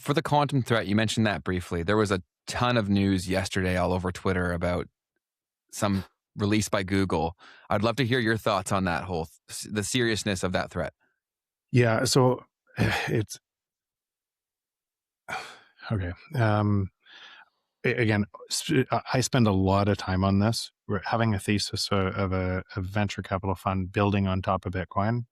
For the quantum threat, you mentioned that briefly. There was a ton of news yesterday all over Twitter about some release by Google. I'd love to hear your thoughts on that the seriousness of that threat. Yeah. So it's okay. Again, I spend a lot of time on this. We're having a thesis of a venture capital fund building on top of Bitcoin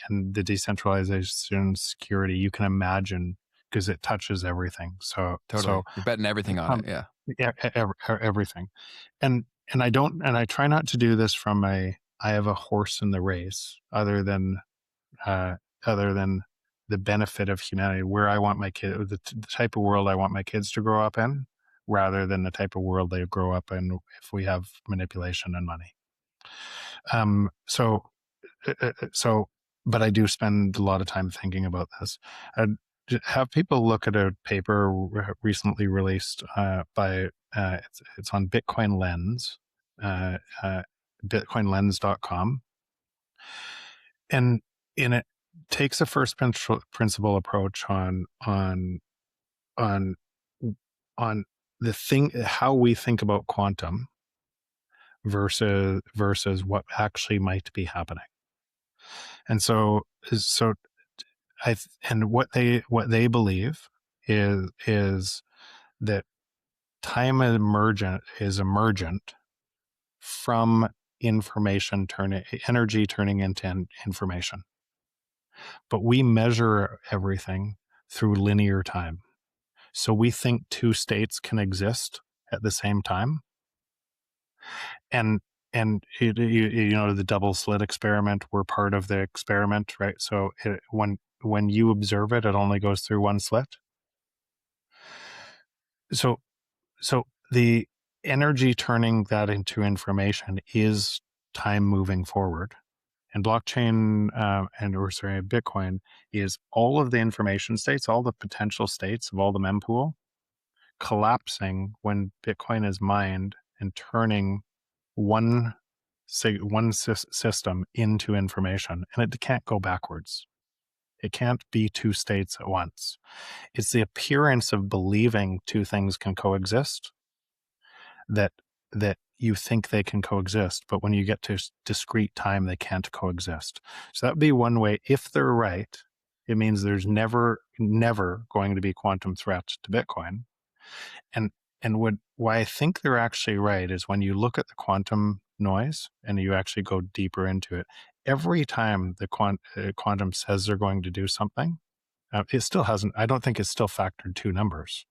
and the decentralization security. You can imagine because it touches everything. So Totally. You're betting everything on it. um, Yeah. yeah, everything. And I try not to do this from I have a horse in the race, uh, other than the benefit of humanity, where I want my kid, the type of world I want my kids to grow up in, rather than the type of world they grow up in if we have manipulation and money. Um, so, so, but I do spend a lot of time thinking about this. I'd have people look at a paper recently released by it's on Bitcoin Lens, uh, uh, bitcoinlens.com, and in it takes a first principle approach on on the thing, how we think about quantum versus what actually might be happening. And so and what they believe is that time is emergent from energy turning into information. But we measure everything through linear time. So we think two states can exist at the same time. And the double slit experiment, we're part of the experiment, right? So when you observe it, it only goes through one slit. So so the energy turning that into information is time moving forward. And blockchain Bitcoin is all of the information states, all the potential states of all the mempool collapsing when Bitcoin is mined and turning one system into information, and it can't go backwards. It can't be two states at once. It's the appearance of believing two things can coexist that you think they can coexist, but when you get to discrete time, they can't coexist. So that would be one way. If they're right, it means there's never going to be quantum threat to Bitcoin. And why I think they're actually right is when you look at the quantum noise and you actually go deeper into it, every time the quantum says they're going to do something, it still hasn't. I don't think it's still factored two numbers,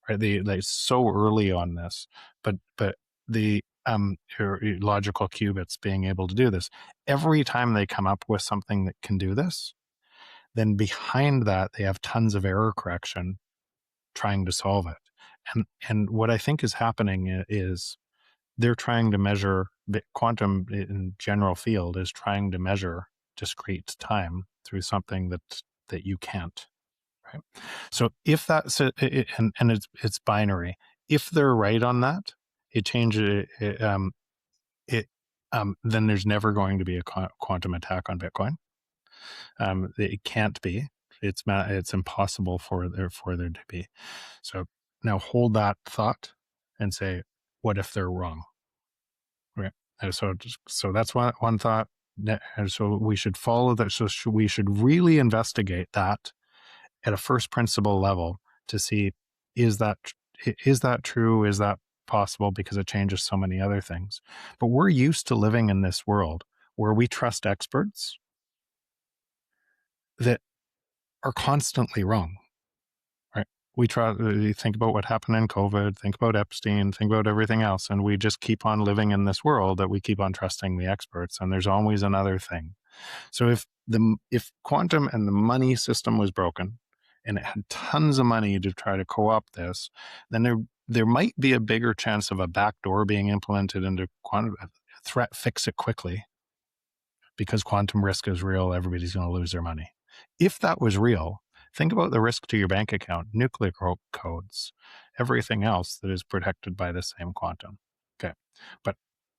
right? They so early on this, but the logical qubits being able to do this, every time they come up with something that can do this, then behind that they have tons of error correction trying to solve it. And what I think is happening is they're trying to measure the quantum in general field is trying to measure discrete time through something that you can't. Right. So if that's and it's binary. If they're right on that, it changes then there's never going to be a quantum attack on Bitcoin. It can't be. It's impossible for there to be. So now hold that thought and say, what if they're wrong? Right. And so that's one thought. And so we should follow that. So we should really investigate that at a first principle level to see, is that true? Is that possible? Because it changes so many other things. But we're used to living in this world where we trust experts that are constantly wrong, right? We think about what happened in COVID, think about Epstein, think about everything else, and we just keep on living in this world that we keep on trusting the experts, and there's always another thing. So if quantum and the money system was broken, and it had tons of money to try to co-opt this, then there might be a bigger chance of a backdoor being implemented into quantum threat. Fix it quickly, because quantum risk is real. Everybody's going to lose their money. If that was real, think about the risk to your bank account, nuclear codes, everything else that is protected by the same quantum. Okay, but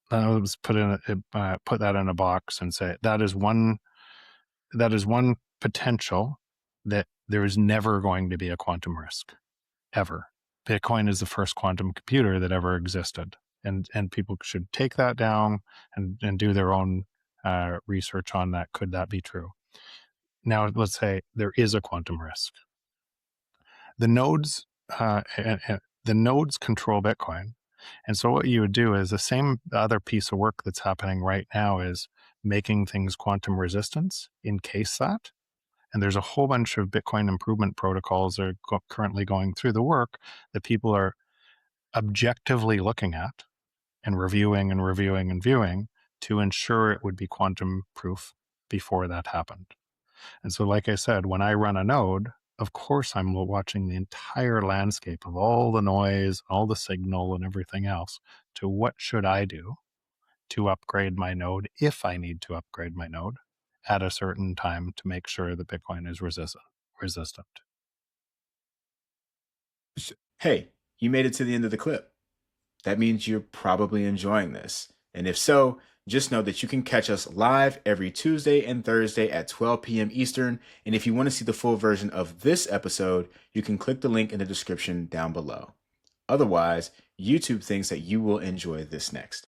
let's put that in a box and say that is one potential that there is never going to be a quantum risk, ever. Bitcoin is the first quantum computer that ever existed. And people should take that down and do their own research on that. Could that be true? Now, let's say there is a quantum risk. The nodes control Bitcoin. And so what you would do is the same other piece of work that's happening right now is making things quantum resistance in case that. And there's a whole bunch of Bitcoin improvement protocols that are currently going through the work that people are objectively looking at and reviewing and reviewing and viewing to ensure it would be quantum proof before that happened. And so, like I said, when I run a node, of course, I'm watching the entire landscape of all the noise, all the signal and everything else to what should I do to upgrade my node if I need to upgrade my node at a certain time to make sure that Bitcoin is resistant. Hey, you made it to the end of the clip. That means you're probably enjoying this. And if so, just know that you can catch us live every Tuesday and Thursday at 12 p.m. Eastern. And if you want to see the full version of this episode, you can click the link in the description down below. Otherwise, YouTube thinks that you will enjoy this next.